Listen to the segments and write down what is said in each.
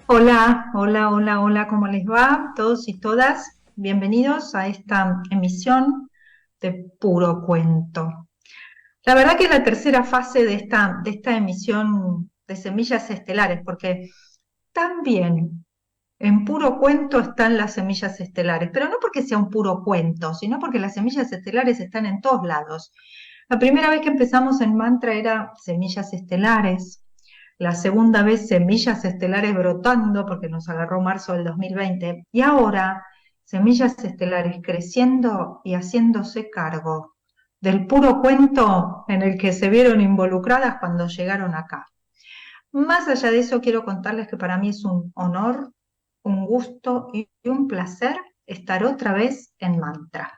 Hola, hola, hola, hola, ¿cómo les va? Todos y todas, bienvenidos a esta emisión de Puro Cuento. La verdad que es la tercera fase de esta emisión de Semillas Estelares, porque también en Puro Cuento están las semillas estelares, pero no porque sea un puro cuento, sino porque las semillas estelares están en todos lados. La primera vez que empezamos en Mantra era semillas estelares, la segunda vez semillas estelares brotando, porque nos agarró marzo del 2020, y ahora semillas estelares creciendo y haciéndose cargo del puro cuento en el que se vieron involucradas cuando llegaron acá. Más allá de eso, quiero contarles que para mí es un honor, un gusto y un placer estar otra vez en Mantra.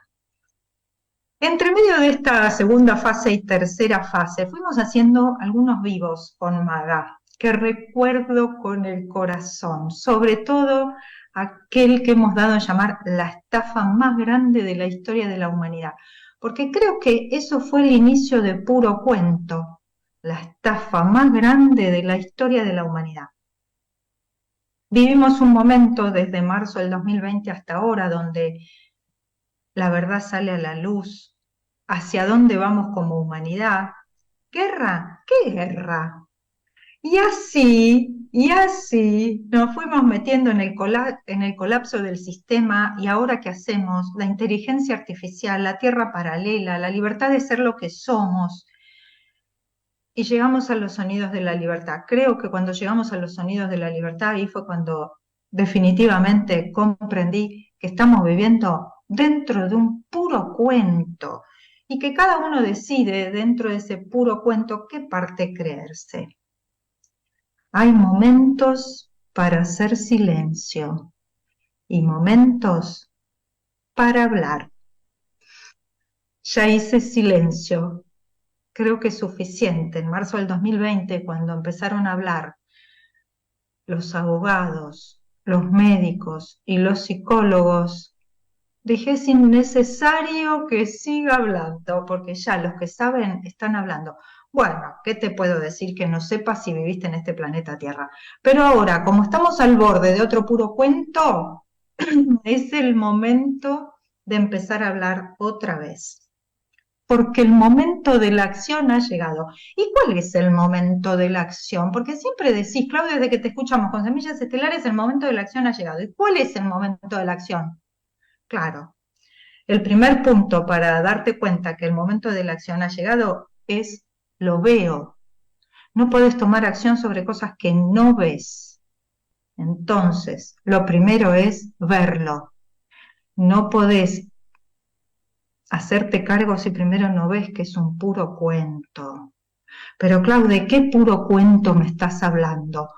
Entre medio de esta segunda fase y tercera fase, fuimos haciendo algunos vivos con Maga, que recuerdo con el corazón, sobre todo aquel que hemos dado a llamar la estafa más grande de la historia de la humanidad, porque creo que eso fue el inicio de Puro Cuento, la estafa más grande de la historia de la humanidad. Vivimos un momento desde marzo del 2020 hasta ahora donde la verdad sale a la luz, hacia dónde vamos como humanidad. ¿Guerra? ¿Qué guerra? Y así nos fuimos metiendo en el colapso del sistema y ahora ¿qué hacemos? La inteligencia artificial, la tierra paralela, la libertad de ser lo que somos. Y llegamos a los sonidos de la libertad. Creo que cuando llegamos a los sonidos de la libertad, ahí fue cuando definitivamente comprendí que estamos viviendo dentro de un puro cuento y que cada uno decide dentro de ese puro cuento qué parte creerse. Hay momentos para hacer silencio y momentos para hablar. Ya hice silencio, creo que es suficiente. En marzo del 2020, cuando empezaron a hablar los abogados, los médicos y los psicólogos, dije es innecesario que siga hablando, porque ya los que saben están hablando. Bueno, ¿qué te puedo decir que no sepas si viviste en este planeta Tierra? Pero ahora, como estamos al borde de otro puro cuento, es el momento de empezar a hablar otra vez porque el momento de la acción ha llegado. ¿Y cuál es el momento de la acción? Porque siempre decís, Claudia, desde que te escuchamos con Semillas Estelares, el momento de la acción ha llegado. ¿Y cuál es el momento de la acción? Claro, el primer punto para darte cuenta que el momento de la acción ha llegado es lo veo. No puedes tomar acción sobre cosas que no ves. Entonces, lo primero es verlo. No podés hacerte cargo si primero no ves que es un puro cuento. Pero Clau, ¿de qué puro cuento me estás hablando?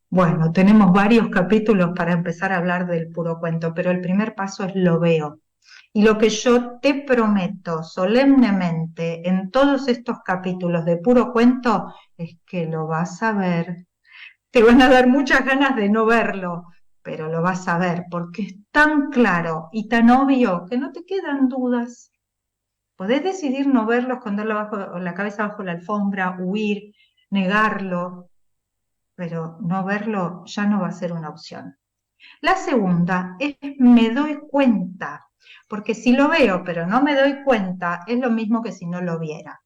Bueno, tenemos varios capítulos para empezar a hablar del puro cuento, pero el primer paso es lo veo. Y lo que yo te prometo solemnemente en todos estos capítulos de puro cuento es que lo vas a ver. Te van a dar muchas ganas de no verlo, pero lo vas a ver porque es tan claro y tan obvio que no te quedan dudas. Podés decidir no verlo, esconderlo bajo la cabeza bajo la alfombra, huir, negarlo, pero no verlo ya no va a ser una opción. La segunda es me doy cuenta, porque si lo veo pero no me doy cuenta, es lo mismo que si no lo viera.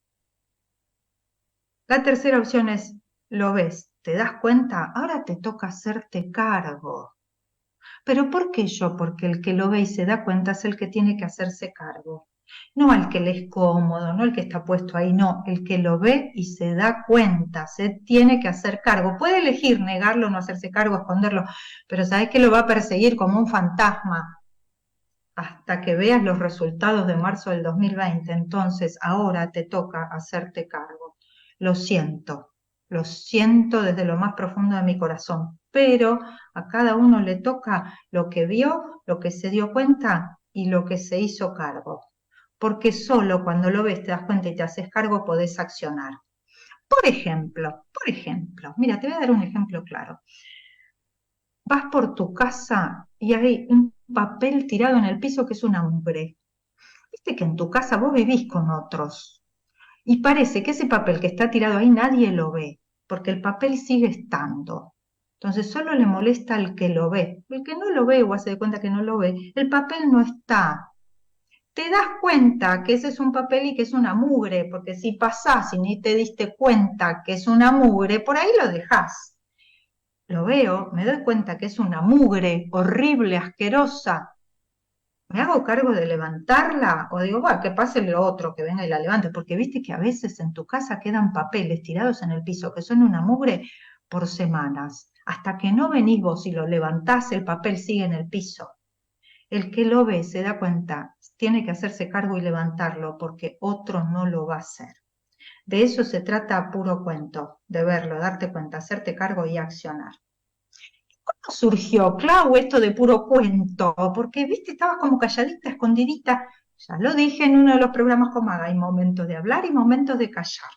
La tercera opción es lo ves, te das cuenta, ahora te toca hacerte cargo. ¿Pero por qué yo? Porque el que lo ve y se da cuenta es el que tiene que hacerse cargo. No el que le es cómodo, no el que está puesto ahí, no, el que lo ve y se da cuenta, se tiene que hacer cargo. Puede elegir negarlo, no hacerse cargo, esconderlo, pero sabes que lo va a perseguir como un fantasma hasta que veas los resultados de marzo del 2020. Entonces, ahora te toca hacerte cargo. Lo lo siento desde lo más profundo de mi corazón, pero a cada uno le toca lo que vio, lo que se dio cuenta y lo que se hizo cargo. Porque solo cuando lo ves, te das cuenta y te haces cargo, podés accionar. Por ejemplo, mira, te voy a dar un ejemplo claro. Vas por tu casa y hay un papel tirado en el piso que es un hambre. Viste que en tu casa vos vivís con otros y parece que ese papel que está tirado ahí nadie lo ve, porque el papel sigue estando. Entonces solo le molesta al que lo ve. El que no lo ve o hace de cuenta que no lo ve, el papel no está. Te das cuenta que ese es un papel y que es una mugre, porque si pasás y ni te diste cuenta que es una mugre, por ahí lo dejás. Lo veo, me doy cuenta que es una mugre horrible, asquerosa. ¿Me hago cargo de levantarla? O digo, bueno, que pase lo otro, que venga y la levante, porque viste que a veces en tu casa quedan papeles tirados en el piso que son una mugre por semanas. Hasta que no venís vos y lo levantás, el papel sigue en el piso. El que lo ve se da cuenta, tiene que hacerse cargo y levantarlo, porque otro no lo va a hacer. De eso se trata puro cuento, de verlo, darte cuenta, hacerte cargo y accionar. ¿Cómo surgió, Clau, esto de puro cuento? Porque, viste, estabas como calladita, escondidita. Ya lo dije en uno de los programas con Maga, hay momentos de hablar y momentos de callar.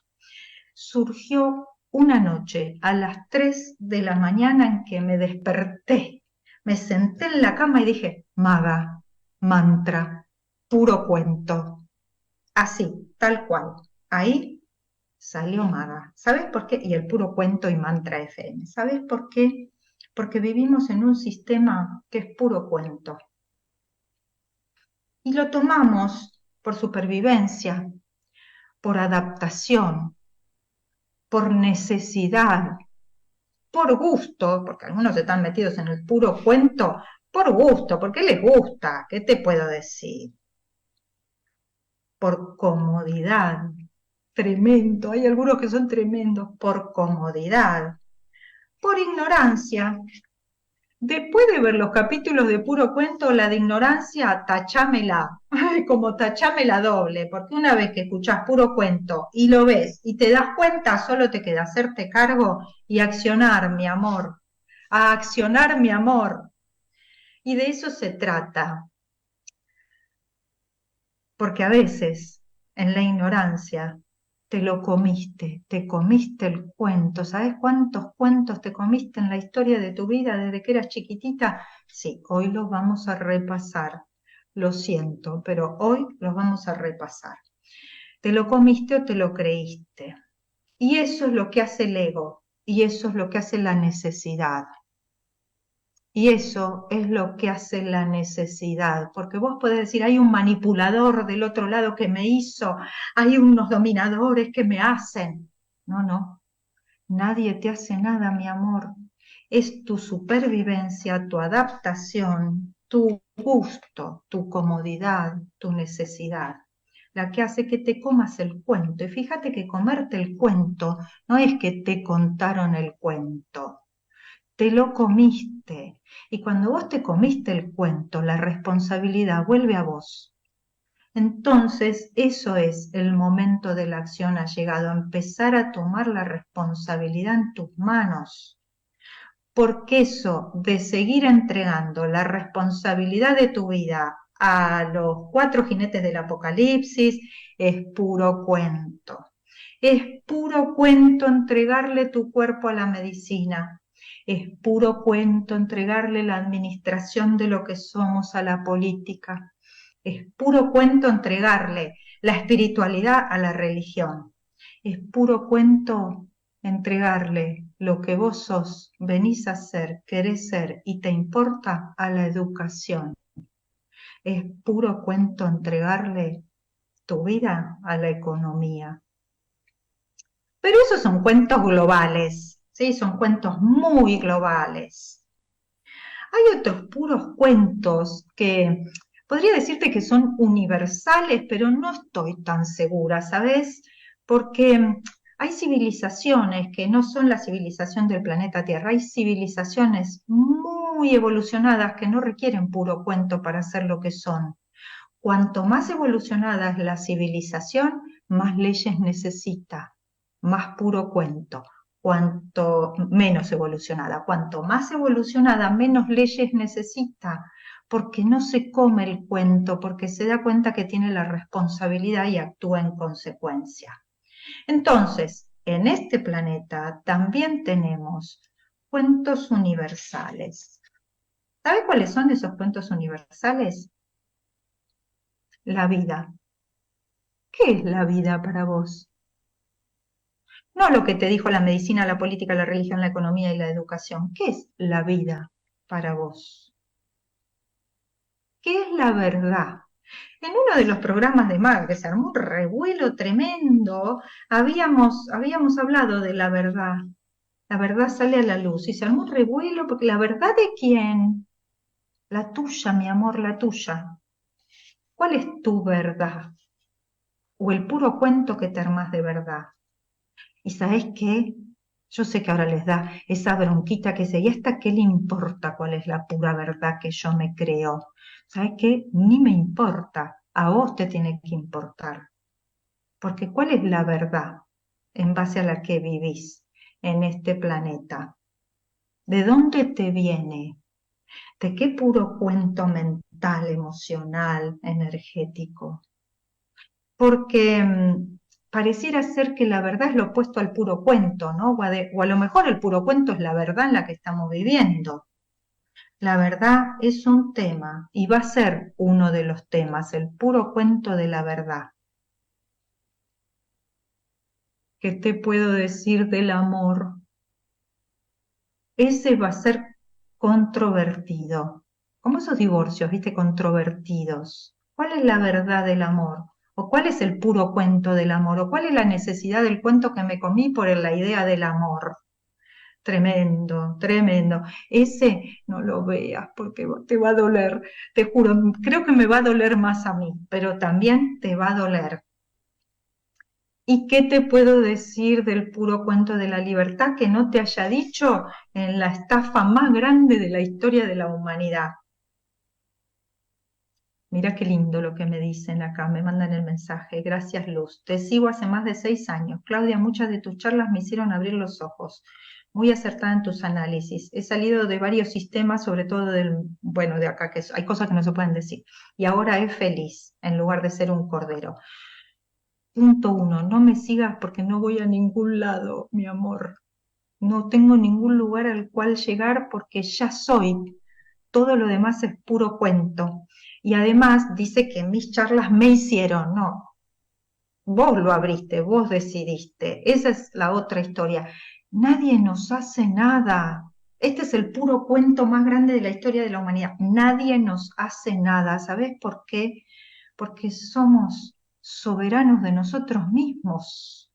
Surgió una noche a las 3 de la mañana en que me desperté. Me senté en la cama y dije, Maga, mantra, puro cuento. Así, tal cual. Ahí salió Maga. ¿Sabes por qué? Y el puro cuento y mantra FM. ¿Sabes por qué? Porque vivimos en un sistema que es puro cuento. Y lo tomamos por supervivencia, por adaptación, por necesidad, por gusto, porque algunos están metidos en el puro cuento, por gusto, porque les gusta, ¿qué te puedo decir? Por comodidad, tremendo, hay algunos que son tremendos, por comodidad, por ignorancia. Después de ver los capítulos de puro cuento, la de ignorancia, tachámela, ay, como tachámela doble, porque una vez que escuchás puro cuento y lo ves y te das cuenta, solo te queda hacerte cargo y accionar, mi amor, a accionar, mi amor. Y de eso se trata, porque a veces en la ignorancia te comiste el cuento. ¿Sabes cuántos cuentos te comiste en la historia de tu vida desde que eras chiquitita? Sí, hoy los vamos a repasar. Lo siento, pero hoy los vamos a repasar. ¿Te lo comiste o te lo creíste? Y eso es lo que hace el ego, y eso es lo que hace la necesidad. Y eso es lo que hace la necesidad, porque vos podés decir, hay un manipulador del otro lado que me hizo, hay unos dominadores que me hacen. No, no, nadie te hace nada, mi amor. Es tu supervivencia, tu adaptación, tu gusto, tu comodidad, tu necesidad, la que hace que te comas el cuento. Y fíjate que comerte el cuento no es que te contaron el cuento, te lo comiste. Y cuando vos te comiste el cuento, la responsabilidad vuelve a vos. Entonces, eso es el momento de la acción ha llegado, a empezar a tomar la responsabilidad en tus manos. Porque eso de seguir entregando la responsabilidad de tu vida a los 4 jinetes del apocalipsis es puro cuento. Es puro cuento entregarle tu cuerpo a la medicina. Es puro cuento entregarle la administración de lo que somos a la política. Es puro cuento entregarle la espiritualidad a la religión. Es puro cuento entregarle lo que vos sos, venís a ser, querés ser y te importa a la educación. Es puro cuento entregarle tu vida a la economía. Pero esos son cuentos globales, ¿sí? Son cuentos muy globales. Hay otros puros cuentos que podría decirte que son universales, pero no estoy tan segura, ¿sabes? Porque hay civilizaciones que no son la civilización del planeta Tierra, hay civilizaciones muy evolucionadas que no requieren puro cuento para ser lo que son. Cuanto más evolucionada es la civilización, más leyes necesita, más puro cuento. Cuanto menos evolucionada, cuanto más evolucionada, menos leyes necesita, porque no se come el cuento, porque se da cuenta que tiene la responsabilidad y actúa en consecuencia. Entonces, en este planeta también tenemos cuentos universales. ¿Sabe cuáles son esos cuentos universales? La vida. ¿Qué es la vida para vos? no lo que te dijo la medicina, la política, la religión, la economía y la educación. ¿Qué es la vida para vos? ¿Qué es la verdad? En uno de los programas de Mar, que se armó un revuelo tremendo, habíamos hablado de la verdad. La verdad sale a la luz y se armó un revuelo porque la verdad de quién, la tuya, mi amor, la tuya. ¿Cuál es tu verdad? O el puro cuento que te armás de verdad. ¿Y sabés qué? Yo sé que ahora les da esa bronquita que ¿y hasta qué le importa cuál es la pura verdad que yo me creo? ¿Sabés qué? Ni me importa. A vos te tiene que importar. Porque ¿cuál es la verdad en base a la que vivís en este planeta? ¿De dónde te viene? ¿De qué puro cuento mental, emocional, energético? Porque pareciera ser que la verdad es lo opuesto al puro cuento, ¿no? O a lo mejor el puro cuento es la verdad en la que estamos viviendo. La verdad es un tema y va a ser uno de los temas, el puro cuento de la verdad. ¿Qué te puedo decir del amor? Ese va a ser controvertido. Como esos divorcios, viste, controvertidos. ¿Cuál es la verdad del amor? ¿O cuál es el puro cuento del amor? ¿O cuál es la necesidad del cuento que me comí por la idea del amor? Tremendo, tremendo. Ese no lo veas porque te va a doler. Te juro, creo que me va a doler más a mí, pero también te va a doler. ¿Y qué te puedo decir del puro cuento de la libertad que no te haya dicho en la estafa más grande de la historia de la humanidad? Mira qué lindo lo que me dicen acá, me mandan el mensaje. Gracias, Luz. Te sigo hace más de 6 años. Claudia, muchas de tus charlas me hicieron abrir los ojos. Muy acertada en tus análisis. He salido de varios sistemas, sobre todo bueno, de acá, que hay cosas que no se pueden decir. Y ahora es feliz, en lugar de ser un cordero. Punto 1, no me sigas porque no voy a ningún lado, mi amor. No tengo ningún lugar al cual llegar porque ya soy. Todo lo demás es puro cuento. Y además dice que mis charlas me hicieron, no, vos lo abriste, vos decidiste. Esa es la otra historia. Nadie nos hace nada. Este es el puro cuento más grande de la historia de la humanidad. Nadie nos hace nada. ¿Sabés por qué? Porque somos soberanos de nosotros mismos.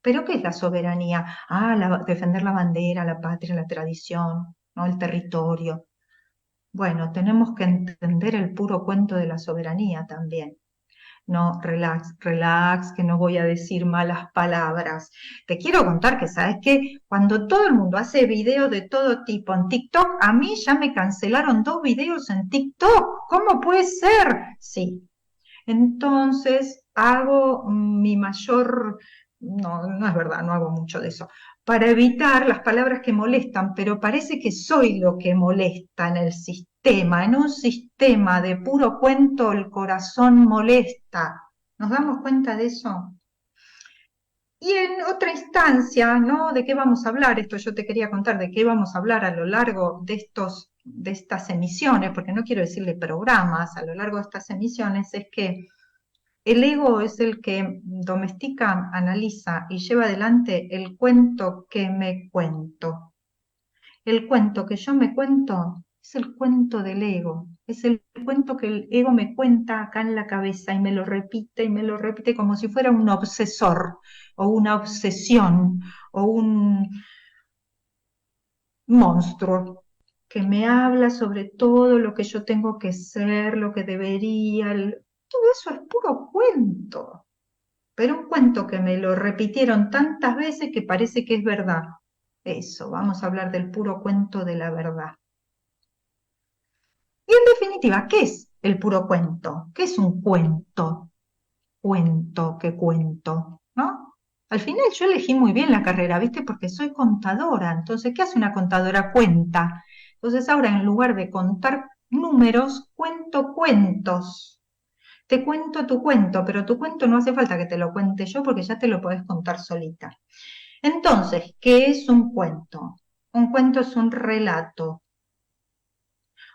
¿Pero qué es la soberanía? Ah, defender la bandera, la patria, la tradición, ¿no? El territorio. Bueno, tenemos que entender el puro cuento de la soberanía también. No, relax, relax, que no voy a decir malas palabras. Te quiero contar que, ¿sabes qué? Cuando todo el mundo hace videos de todo tipo en TikTok, a mí ya me cancelaron 2 videos en TikTok. ¿Cómo puede ser? Sí. Entonces hago mi mayor, no, no es verdad, no hago mucho de eso, para evitar las palabras que molestan, pero parece que soy lo que molesta en el sistema. En un sistema de puro cuento el corazón molesta. ¿Nos damos cuenta de eso? Y en otra instancia, ¿no? ¿De qué vamos a hablar? Esto yo te quería contar, de qué vamos a hablar a lo largo de estas emisiones, porque no quiero decirle programas, a lo largo de estas emisiones, es que el ego es el que domestica, analiza y lleva adelante el cuento que me cuento. El cuento que yo me cuento es el cuento del ego, es el cuento que el ego me cuenta acá en la cabeza y me lo repite como si fuera un obsesor o una obsesión o un monstruo que me habla sobre todo lo que yo tengo que ser, lo que debería. Todo eso es puro cuento. Pero un cuento que me lo repitieron tantas veces que parece que es verdad. Eso, vamos a hablar del puro cuento de la verdad. Y en definitiva, ¿qué es el puro cuento? ¿Qué es un cuento? Cuento, ¿qué cuento? ¿No? Al final yo elegí muy bien la carrera, ¿viste? Porque soy contadora. Entonces, ¿qué hace una contadora? Cuenta. Entonces ahora en lugar de contar números, cuento cuentos. Te cuento tu cuento, pero tu cuento no hace falta que te lo cuente yo porque ya te lo podés contar solita. Entonces, ¿qué es un cuento? Un cuento es un relato,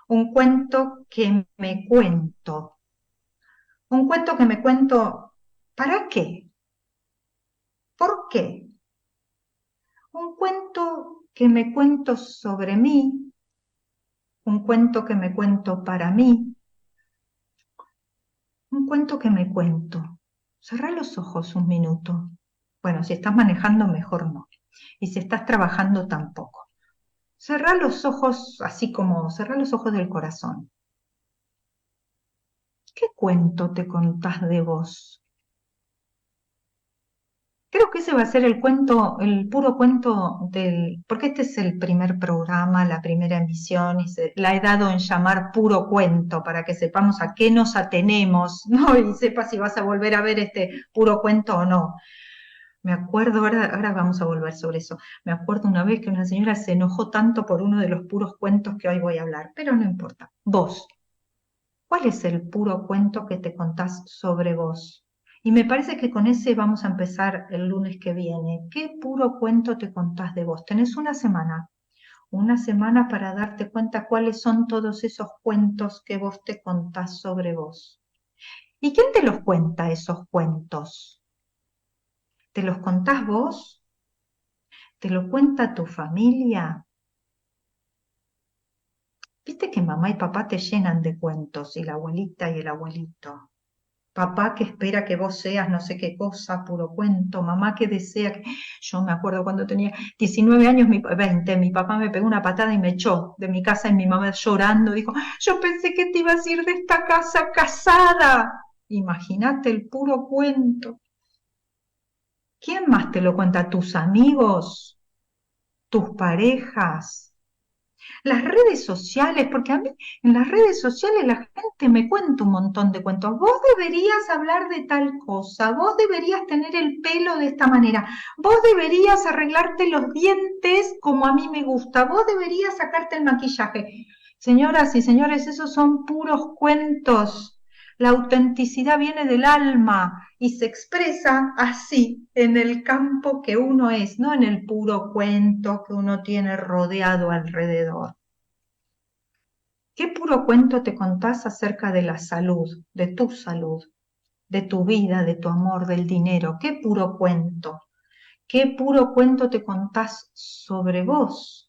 un cuento que me cuento. Un cuento que me cuento, ¿para qué? ¿Por qué? Un cuento que me cuento sobre mí, un cuento que me cuento para mí, un cuento que me cuento. Cerrá los ojos un minuto. Bueno, si estás manejando, mejor no. Y si estás trabajando, tampoco. Cerrá los ojos así como cerrá los ojos del corazón. ¿Qué cuento te contás de vos? Creo que ese va a ser el cuento, el puro cuento porque este es el primer programa, la primera emisión, y la he dado en llamar puro cuento, para que sepamos a qué nos atenemos, ¿no? Y sepas si vas a volver a ver este puro cuento o no. Me acuerdo, ahora vamos a volver sobre eso. Me acuerdo una vez que una señora se enojó tanto por uno de los puros cuentos que hoy voy a hablar, pero no importa. Vos, ¿cuál es el puro cuento que te contás sobre vos? Y me parece que con ese vamos a empezar el lunes que viene. ¿Qué puro cuento te contás de vos? Tenés una semana para darte cuenta cuáles son todos esos cuentos que vos te contás sobre vos. ¿Y quién te los cuenta esos cuentos? ¿Te los contás vos? ¿Te lo cuenta tu familia? Viste que mamá y papá te llenan de cuentos, y la abuelita y el abuelito. Papá que espera que vos seas no sé qué cosa, puro cuento. Mamá que desea que... Yo me acuerdo cuando tenía 19 años, 20, mi papá me pegó una patada y me echó de mi casa, y mi mamá llorando dijo, yo pensé que te ibas a ir de esta casa casada. Imagínate el puro cuento. ¿Quién más te lo cuenta? ¿Tus amigos? ¿Tus parejas? Las redes sociales, porque a mí en las redes sociales la gente me cuenta un montón de cuentos. Vos deberías hablar de tal cosa, vos deberías tener el pelo de esta manera, vos deberías arreglarte los dientes como a mí me gusta, vos deberías sacarte el maquillaje. Señoras y señores, esos son puros cuentos. La autenticidad viene del alma y se expresa así en el campo que uno es, no en el puro cuento que uno tiene rodeado alrededor. ¿Qué puro cuento te contás acerca de la salud, de tu vida, de tu amor, del dinero? ¿Qué puro cuento? ¿Qué puro cuento te contás sobre vos?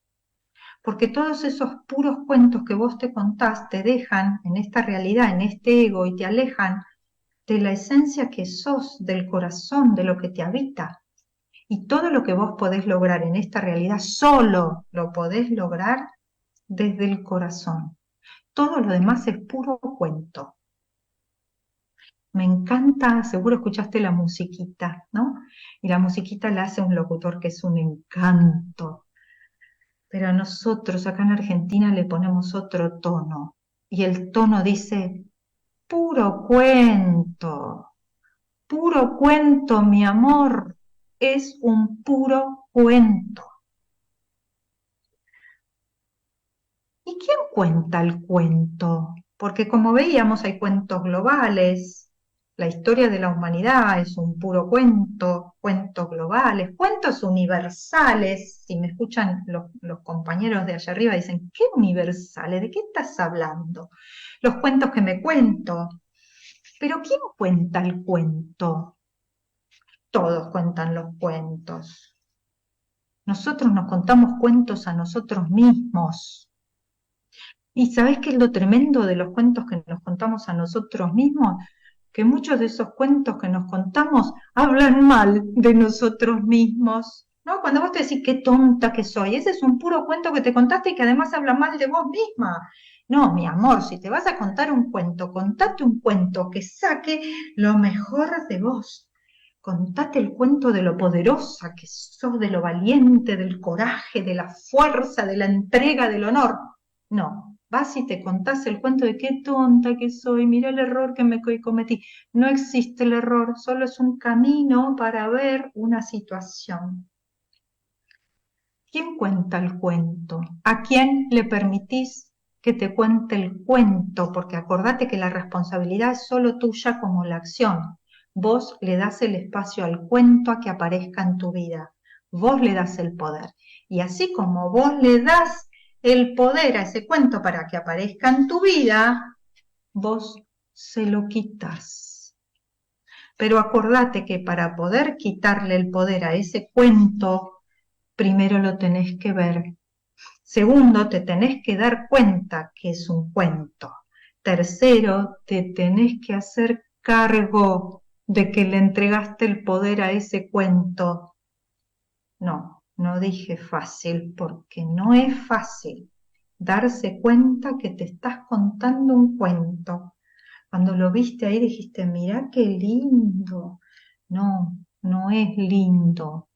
Porque todos esos puros cuentos que vos te contás te dejan en esta realidad, en este ego, y te alejan de la esencia que sos, del corazón, de lo que te habita. Y todo lo que vos podés lograr en esta realidad, solo lo podés lograr desde el corazón. Todo lo demás es puro cuento. Me encanta, seguro escuchaste la musiquita, ¿no? Y la musiquita la hace un locutor que es un encanto. Pero nosotros acá en Argentina le ponemos otro tono. Y el tono dice, puro cuento, mi amor, es un puro cuento. ¿Y quién cuenta el cuento? Porque como veíamos hay cuentos globales, la historia de la humanidad es un puro cuento, cuentos globales, cuentos universales. Si me escuchan los compañeros de allá arriba dicen, ¿qué universales? ¿De qué estás hablando? Los cuentos que me cuento. Pero ¿quién cuenta el cuento? Todos cuentan los cuentos. Nosotros nos contamos cuentos a nosotros mismos. ¿Y sabés qué es lo tremendo de los cuentos que nos contamos a nosotros mismos? Que muchos de esos cuentos que nos contamos hablan mal de nosotros mismos, ¿no? Cuando vos te decís qué tonta que soy, ese es un puro cuento que te contaste y que además habla mal de vos misma. No, mi amor, si te vas a contar un cuento, contate un cuento que saque lo mejor de vos. Contate el cuento de lo poderosa que sos, de lo valiente, del coraje, de la fuerza, de la entrega, del honor. No, vas y te contás el cuento de qué tonta que soy, mira el error que me cometí. No existe el error, solo es un camino para ver una situación. ¿Quién cuenta el cuento? ¿A quién le permitís que te cuente el cuento? Porque acordate que la responsabilidad es solo tuya como la acción. Vos le das el espacio al cuento a que aparezca en tu vida. Vos le das el poder. Y así como vos le das el poder a ese cuento para que aparezca en tu vida, vos se lo quitas. Pero acordate que para poder quitarle el poder a ese cuento, primero lo tenés que ver. Segundo, te tenés que dar cuenta que es un cuento. Tercero, te tenés que hacer cargo de que le entregaste el poder a ese cuento. No, no dije fácil, porque no es fácil darse cuenta que te estás contando un cuento. Cuando lo viste ahí dijiste, mirá qué lindo. No, no es lindo,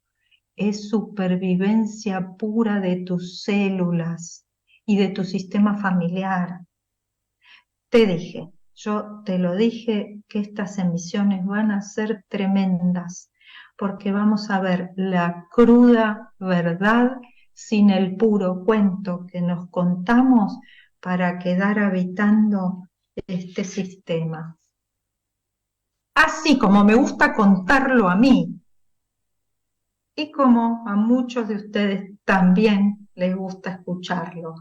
es supervivencia pura de tus células y de tu sistema familiar. Te dije, yo te lo dije, que estas emisiones van a ser tremendas, porque vamos a ver la cruda verdad sin el puro cuento que nos contamos para quedar habitando este sistema. Así como me gusta contarlo a mí, y como a muchos de ustedes también les gusta escucharlo.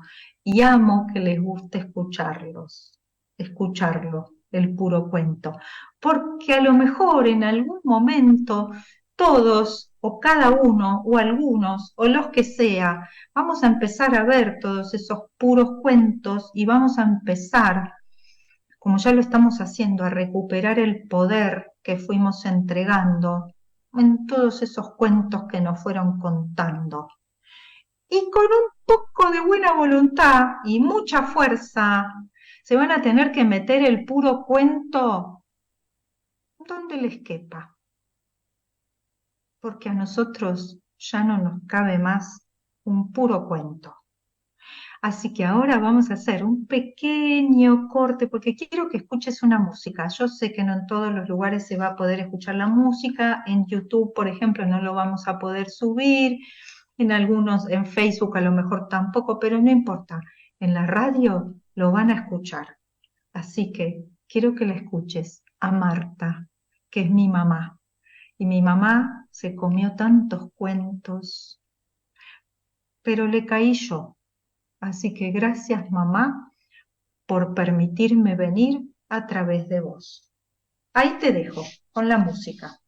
Y amo que les guste escucharlo, el puro cuento. Porque a lo mejor en algún momento todos o cada uno o algunos o los que sea, vamos a empezar a ver todos esos puros cuentos y vamos a empezar, como ya lo estamos haciendo, a recuperar el poder que fuimos entregando en todos esos cuentos que nos fueron contando. Y con un poco de buena voluntad y mucha fuerza, se van a tener que meter el puro cuento donde les quepa, porque a nosotros ya no nos cabe más un puro cuento. Así que ahora vamos a hacer un pequeño corte porque quiero que escuches una música. Yo sé que no en todos los lugares se va a poder escuchar la música. En YouTube, por ejemplo, no lo vamos a poder subir. En algunos, en Facebook a lo mejor tampoco, pero no importa. En la radio lo van a escuchar. Así que quiero que la escuches a Marta, que es mi mamá. Y mi mamá se comió tantos cuentos, pero le caí yo. Así que gracias, mamá, por permitirme venir a través de vos. Ahí te dejo con la música.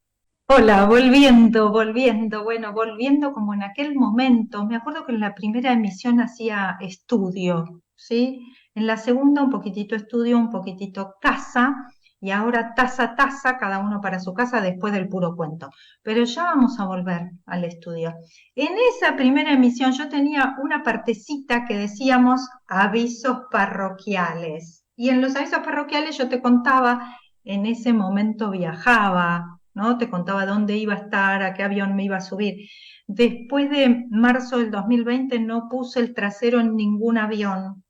Hola, bueno, volviendo como en aquel momento. Me acuerdo que en la primera emisión hacía estudio, ¿sí? En la segunda un poquitito estudio, un poquitito casa, y ahora taza, taza, cada uno para su casa después del puro cuento. Pero ya vamos a volver al estudio. En esa primera emisión yo tenía una partecita que decíamos avisos parroquiales. Y en los avisos parroquiales yo te contaba, en ese momento viajaba, ¿no? Te contaba dónde iba a estar, a qué avión me iba a subir. Después de marzo del 2020 no puse el trasero en ningún avión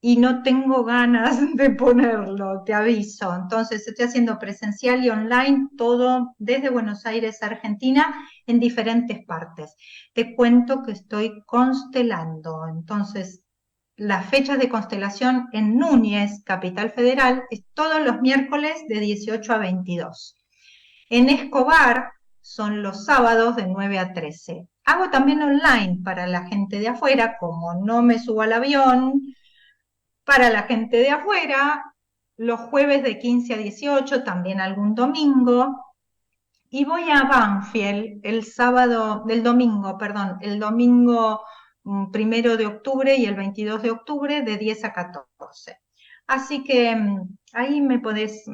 y no tengo ganas de ponerlo, te aviso. Entonces estoy haciendo presencial y online todo desde Buenos Aires, Argentina, en diferentes partes. Te cuento que estoy constelando, entonces las fechas de constelación en Núñez, Capital Federal, es todos los miércoles de 18 a 22. En Escobar son los sábados de 9 a 13. Hago también online para la gente de afuera, como no me subo al avión, para la gente de afuera, los jueves de 15 a 18, también algún domingo. Y voy a Banfield el sábado, del domingo, perdón, el domingo 1 de octubre y el 22 de octubre de 10 a 14. Así que ahí me podés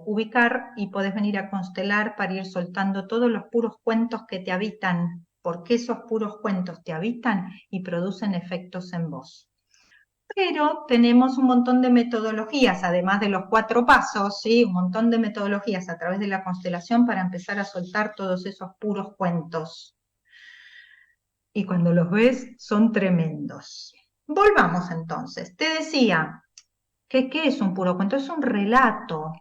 ubicar y podés venir a constelar para ir soltando todos los puros cuentos que te habitan, porque esos puros cuentos te habitan y producen efectos en vos. Pero tenemos un montón de metodologías, además de los 4 pasos, ¿sí? Un montón de metodologías a través de la constelación para empezar a soltar todos esos puros cuentos. Y cuando los ves, son tremendos. Volvamos entonces. Te decía, ¿qué es un puro cuento? Es un relato.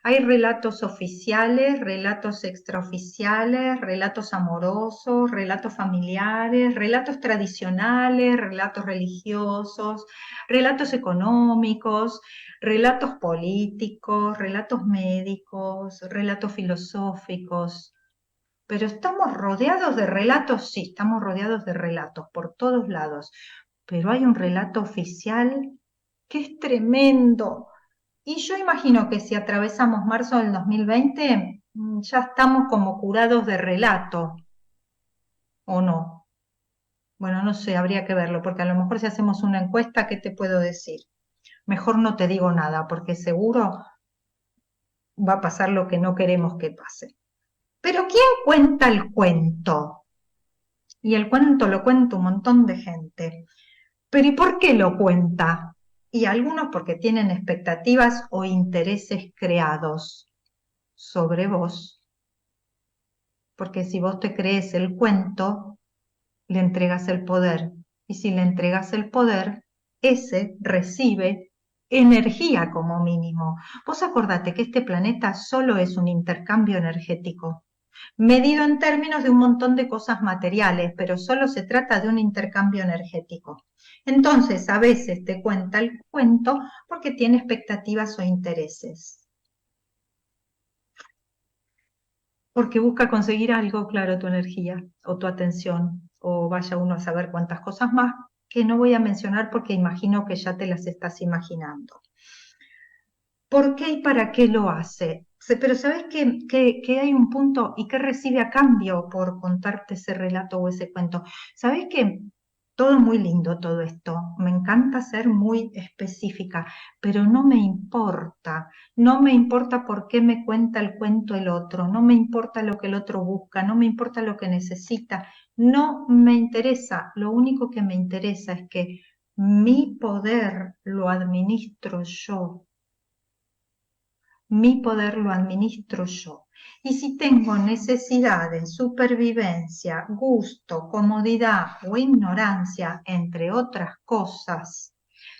Hay relatos oficiales, relatos extraoficiales, relatos amorosos, relatos familiares, relatos tradicionales, relatos religiosos, relatos económicos, relatos políticos, relatos médicos, relatos filosóficos. Pero estamos rodeados de relatos, sí, estamos rodeados de relatos por todos lados, pero hay un relato oficial que es tremendo. Y yo imagino que si atravesamos marzo del 2020, ya estamos como curados de relato, ¿o no? Bueno, no sé, habría que verlo, porque a lo mejor si hacemos una encuesta, ¿qué te puedo decir? Mejor no te digo nada, porque seguro va a pasar lo que no queremos que pase. Pero ¿quién cuenta el cuento? Y el cuento lo cuenta un montón de gente. Pero ¿y por qué lo cuenta? Y algunos porque tienen expectativas o intereses creados sobre vos, porque si vos te crees el cuento, le entregas el poder. Y si le entregas el poder, ese recibe energía como mínimo. Vos acordate que este planeta solo es un intercambio energético, medido en términos de un montón de cosas materiales, pero solo se trata de un intercambio energético. Entonces, a veces te cuenta el cuento porque tiene expectativas o intereses, porque busca conseguir algo, claro, tu energía o tu atención, o vaya uno a saber cuántas cosas más que no voy a mencionar porque imagino que ya te las estás imaginando. ¿Por qué y para qué lo hace? Pero ¿sabes que hay un punto y qué recibe a cambio por contarte ese relato o ese cuento? ¿Sabes que todo muy lindo todo esto? Me encanta ser muy específica, pero no me importa. No me importa por qué me cuenta el cuento el otro, no me importa lo que el otro busca, no me importa lo que necesita, no me interesa. Lo único que me interesa es que mi poder lo administro yo, mi poder lo administro yo. Y si tengo necesidades, supervivencia, gusto, comodidad o ignorancia, entre otras cosas,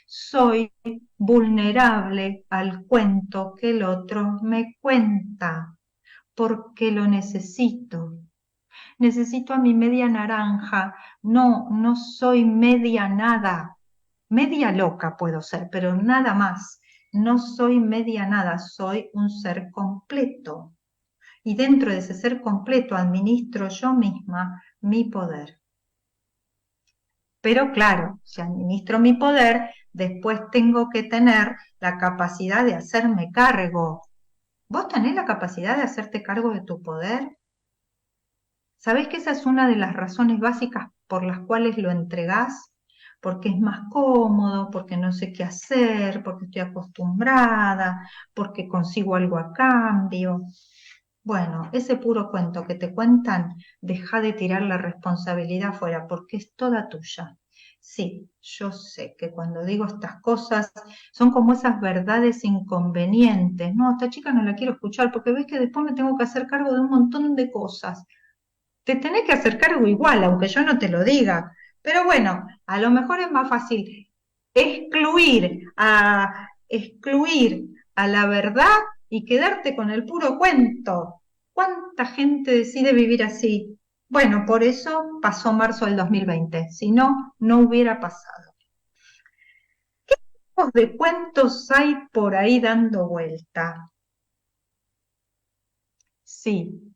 soy vulnerable al cuento que el otro me cuenta, porque lo necesito. Necesito a mi media naranja. No, no soy media nada. Media loca puedo ser, pero nada más. No soy media nada, soy un ser completo. Y dentro de ese ser completo administro yo misma mi poder. Pero claro, si administro mi poder, después tengo que tener la capacidad de hacerme cargo. ¿Vos tenés la capacidad de hacerte cargo de tu poder? ¿Sabés que esa es una de las razones básicas por las cuales lo entregás? Porque es más cómodo, porque no sé qué hacer, porque estoy acostumbrada, porque consigo algo a cambio. Bueno, ese puro cuento que te cuentan, deja de tirar la responsabilidad fuera porque es toda tuya. Sí, yo sé que cuando digo estas cosas son como esas verdades inconvenientes. No, esta chica no la quiero escuchar porque ves que después me tengo que hacer cargo de un montón de cosas. Te tenés que hacer cargo igual, aunque yo no te lo diga. Pero bueno, a lo mejor es más fácil excluir a la verdad y quedarte con el puro cuento. ¿Cuánta gente decide vivir así? Bueno, por eso pasó marzo del 2020. Si no, no hubiera pasado. ¿Qué tipos de cuentos hay por ahí dando vuelta? Sí,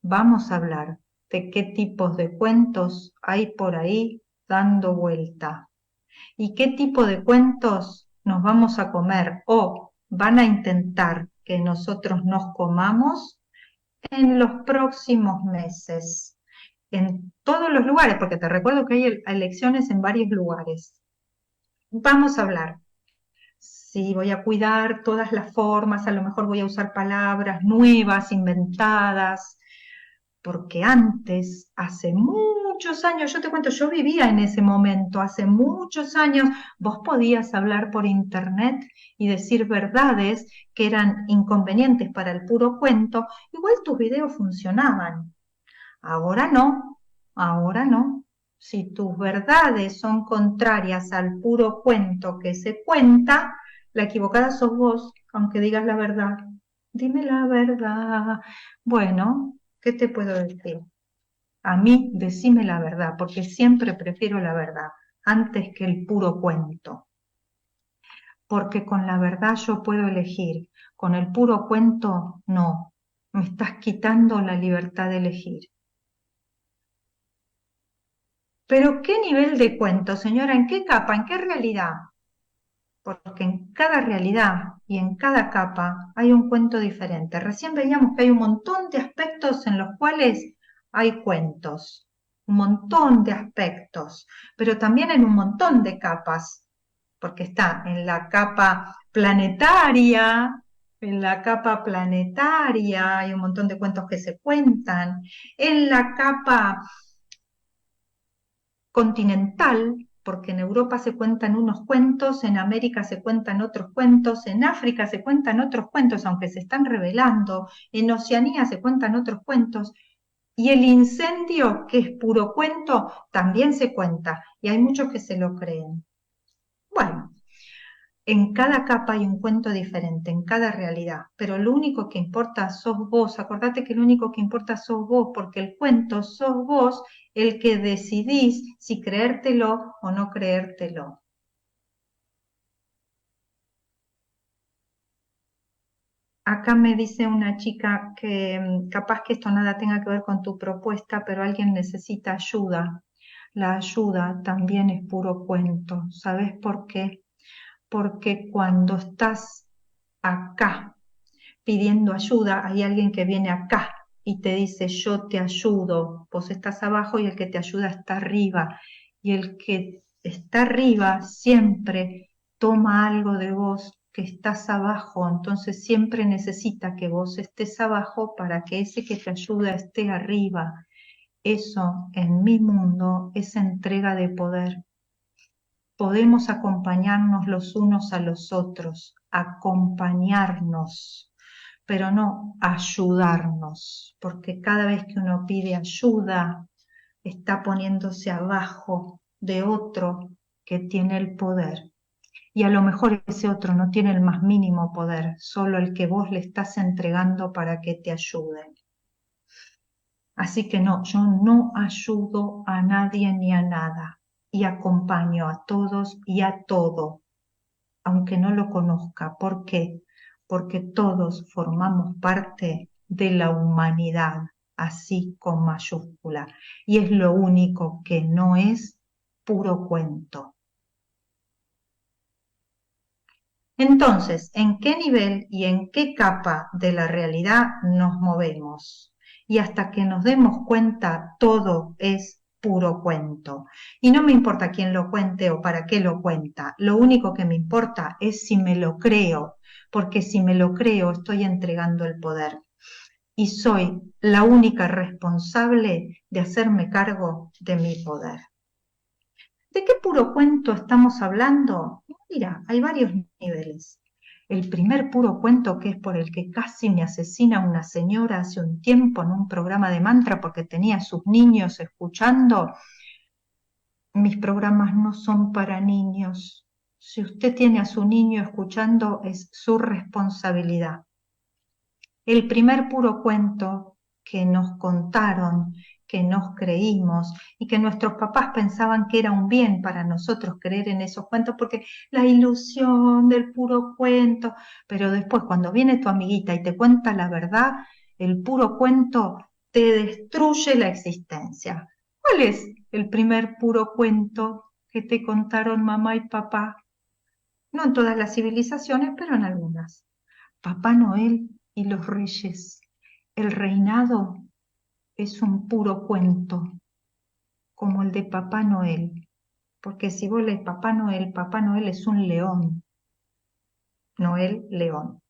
vamos a hablar de qué tipos de cuentos hay por ahí dando vuelta y qué tipo de cuentos nos vamos a comer o van a intentar que nosotros nos comamos en los próximos meses, en todos los lugares, porque te recuerdo que hay elecciones en varios lugares. Vamos a hablar. Sí, voy a cuidar todas las formas, a lo mejor voy a usar palabras nuevas, inventadas, porque antes, hace muchos años, yo te cuento, yo vivía en ese momento, hace muchos años, vos podías hablar por internet y decir verdades que eran inconvenientes para el puro cuento, igual tus videos funcionaban. Ahora no, ahora no. Si tus verdades son contrarias al puro cuento que se cuenta, la equivocada sos vos, aunque digas la verdad. Dime la verdad. Bueno, ¿qué te puedo decir? A mí, decime la verdad, porque siempre prefiero la verdad antes que el puro cuento. Porque con la verdad yo puedo elegir, con el puro cuento no. Me estás quitando la libertad de elegir. Pero ¿qué nivel de cuento, señora? ¿En qué capa? ¿En qué realidad? Porque en cada realidad y en cada capa hay un cuento diferente. Recién veíamos que hay un montón de aspectos en los cuales hay cuentos. un montón de aspectos, pero también en un montón de capas, porque está en la capa planetaria, hay un montón de cuentos que se cuentan, en la capa continental, porque en Europa se cuentan unos cuentos, en América se cuentan otros cuentos, en África se cuentan otros cuentos, aunque se están revelando, en Oceanía se cuentan otros cuentos, y el incendio, que es puro cuento, también se cuenta, y hay muchos que se lo creen. Bueno, en cada capa hay un cuento diferente, en cada realidad, pero lo único que importa sos vos. Acordate que lo único que importa sos vos, porque el cuento sos vos el que decidís si creértelo o no creértelo. Acá me dice una chica que capaz que esto nada tenga que ver con tu propuesta, pero alguien necesita ayuda. La ayuda también es puro cuento. ¿Sabes por qué? Porque cuando estás acá pidiendo ayuda, hay alguien que viene acá y te dice, yo te ayudo. Vos estás abajo y el que te ayuda está arriba. Y el que está arriba siempre toma algo de vos que estás abajo, entonces siempre necesita que vos estés abajo para que ese que te ayuda esté arriba. Eso en mi mundo es entrega de poder. Podemos acompañarnos los unos a los otros, acompañarnos, pero no ayudarnos, porque cada vez que uno pide ayuda, está poniéndose abajo de otro que tiene el poder. Y a lo mejor ese otro no tiene el más mínimo poder, solo el que vos le estás entregando para que te ayude. Así que no, yo no ayudo a nadie ni a nada y acompaño a todos y a todo, aunque no lo conozca. ¿Por qué? Porque todos formamos parte de la humanidad, así con mayúscula, y es lo único que no es puro cuento. Entonces, ¿en qué nivel y en qué capa de la realidad nos movemos? Y hasta que nos demos cuenta, todo es puro cuento. Y no me importa quién lo cuente o para qué lo cuenta. Lo único que me importa es si me lo creo, porque si me lo creo, estoy entregando el poder. Y soy la única responsable de hacerme cargo de mi poder. ¿De qué puro cuento estamos hablando? Mira, hay varios niveles. El primer puro cuento, que es por el que casi me asesina una señora hace un tiempo en un programa de mantra porque tenía a sus niños escuchando. Mis programas no son para niños. Si usted tiene a su niño escuchando, es su responsabilidad. El primer puro cuento que nos contaron, que nos creímos y que nuestros papás pensaban que era un bien para nosotros creer en esos cuentos, porque la ilusión del puro cuento, pero después cuando viene tu amiguita y te cuenta la verdad, el puro cuento te destruye la existencia. ¿Cuál es el primer puro cuento que te contaron mamá y papá? No en todas las civilizaciones, pero en algunas. Papá Noel y los reyes. El reinado es un puro cuento, como el de Papá Noel, porque si vos lees Papá Noel es un león, Noel león.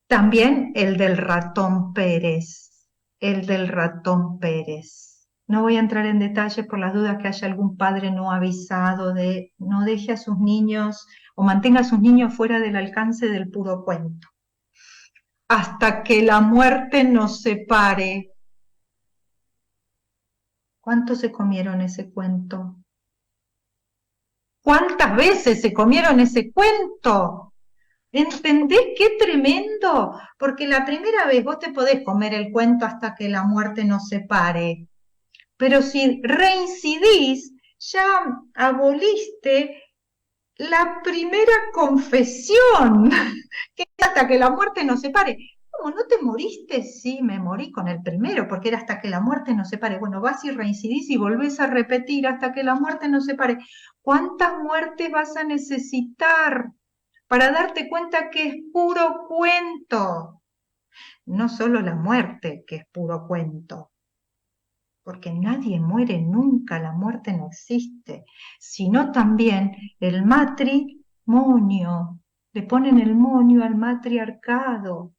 También el del ratón Pérez, el del ratón Pérez. No voy a entrar en detalle por las dudas que haya algún padre no avisado de no deje a sus niños o mantenga a sus niños fuera del alcance del puro cuento. Hasta que la muerte nos separe. ¿Cuántos se comieron ese cuento? ¿Cuántas veces se comieron ese cuento? ¿Entendés qué tremendo? Porque la primera vez vos te podés comer el cuento hasta que la muerte nos separe, pero si reincidís, ya aboliste la primera confesión, que es hasta que la muerte nos separe. ¿Cómo no te moriste? Sí, me morí con el primero, porque era hasta que la muerte nos separe. Bueno, vas y reincidís y volvés a repetir hasta que la muerte nos separe. ¿Cuántas muertes vas a necesitar para darte cuenta que es puro cuento? No solo la muerte, que es puro cuento. porque nadie muere nunca, la muerte no existe, sino también el matrimonio. Le ponen el monio al matriarcado.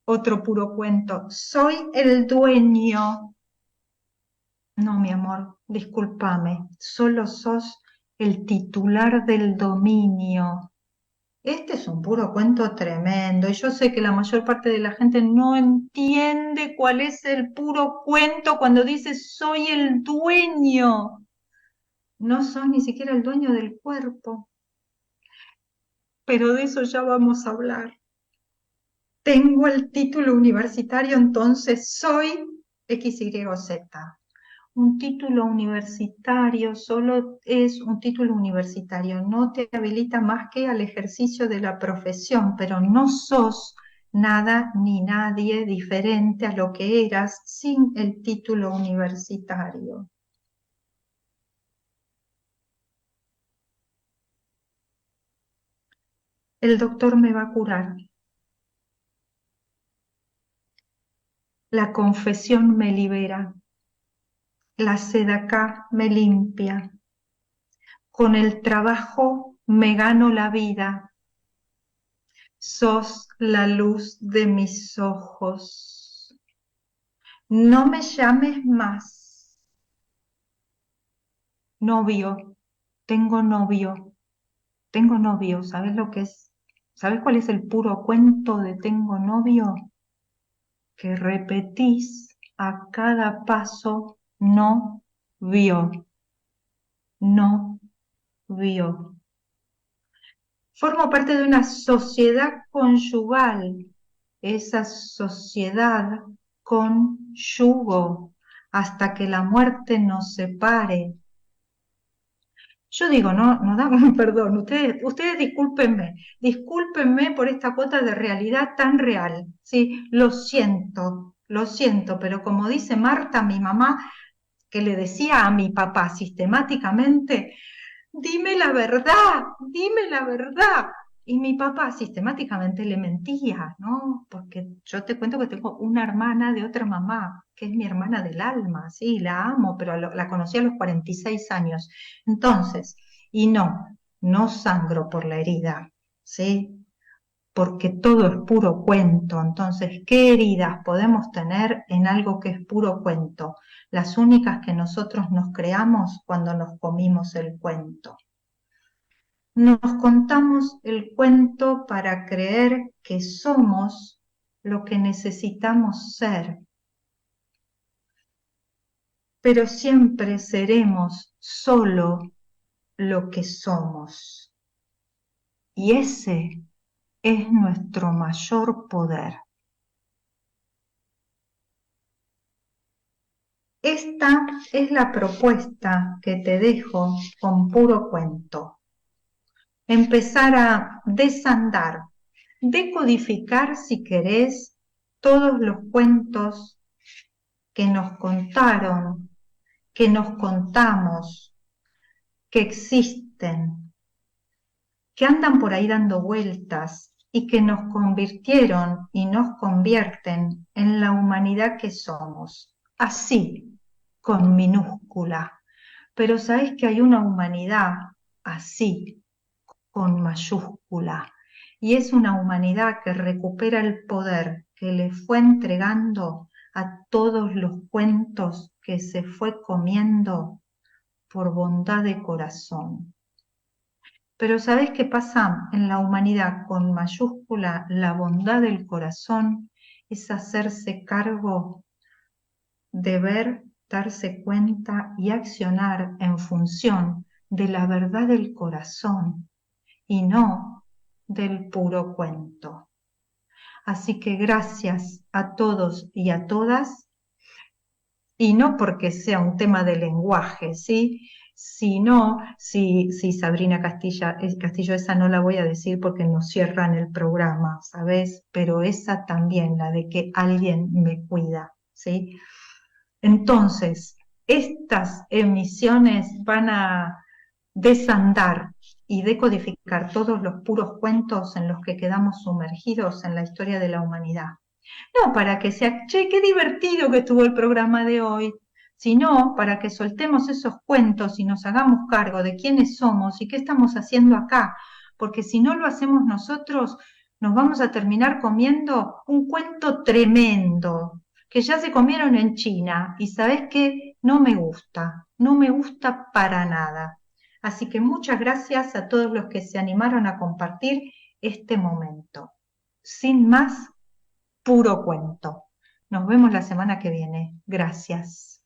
Otro puro cuento. Soy el dueño. No, mi amor, discúlpame. Solo sos el titular del dominio. Este es un puro cuento tremendo y yo sé que la mayor parte de la gente no entiende cuál es el puro cuento cuando dice soy el dueño. No sos ni siquiera el dueño del cuerpo, pero de eso ya vamos a hablar. Tengo el título universitario, entonces soy XYZ. Un título universitario solo es un título universitario, no te habilita más que al ejercicio de la profesión, pero no sos nada ni nadie diferente a lo que eras sin el título universitario. El doctor me va a curar. La confesión me libera. La sedacá me limpia. Con el trabajo me gano la vida. Sos la luz de mis ojos. No me llames más. Novio, tengo novio, tengo novio. ¿Sabes lo que es? ¿Sabes cuál es el puro cuento de tengo novio? Que repetís a cada paso no vio, no vio. Formo parte de una sociedad conyugal. Esa sociedad conyugo hasta que la muerte nos separe. Yo digo, no, no damos perdón, ustedes discúlpenme por esta cuota de realidad tan real, ¿sí? Lo siento, pero como dice Marta, mi mamá, que le decía a mi papá sistemáticamente, dime la verdad. Y mi papá sistemáticamente le mentía, ¿no? Porque yo te cuento que tengo una hermana de otra mamá, que es mi hermana del alma, sí, la amo, pero la conocí a los 46 años. Entonces, y no sangro por la herida, ¿sí? Porque todo es puro cuento. Entonces, ¿qué heridas podemos tener en algo que es puro cuento? Las únicas que nosotros nos creamos cuando nos comimos el cuento. Nos contamos el cuento para creer que somos lo que necesitamos ser, pero siempre seremos solo lo que somos. Y ese es nuestro mayor poder. Esta es la propuesta que te dejo con puro cuento. Empezar a desandar, decodificar si querés todos los cuentos que nos contaron, que nos contamos, que existen, que andan por ahí dando vueltas y que nos convirtieron y nos convierten en la humanidad que somos, así, con minúscula. Pero sabés que hay una humanidad así, con mayúscula, y es una humanidad que recupera el poder que le fue entregando a todos los cuentos que se fue comiendo por bondad de corazón. Pero ¿sabés qué pasa en la humanidad con mayúscula? La bondad del corazón es hacerse cargo de ver, darse cuenta y accionar en función de la verdad del corazón y no del puro cuento. Así que gracias a todos y a todas, y no porque sea un tema de lenguaje, ¿sí? Sino, si Sabrina Castillo, esa no la voy a decir porque nos cierran el programa, ¿sabes? Pero esa también, la de que alguien me cuida, ¿sí? Entonces, estas emisiones van a desandar y decodificar todos los puros cuentos en los que quedamos sumergidos en la historia de la humanidad. No para que sea, che, qué divertido que estuvo el programa de hoy, sino para que soltemos esos cuentos y nos hagamos cargo de quiénes somos y qué estamos haciendo acá, porque si no lo hacemos nosotros, nos vamos a terminar comiendo un cuento tremendo, que ya se comieron en China, y ¿sabés qué? No me gusta para nada. Así que muchas gracias a todos los que se animaron a compartir este momento. Sin más, puro cuento. Nos vemos la semana que viene. Gracias.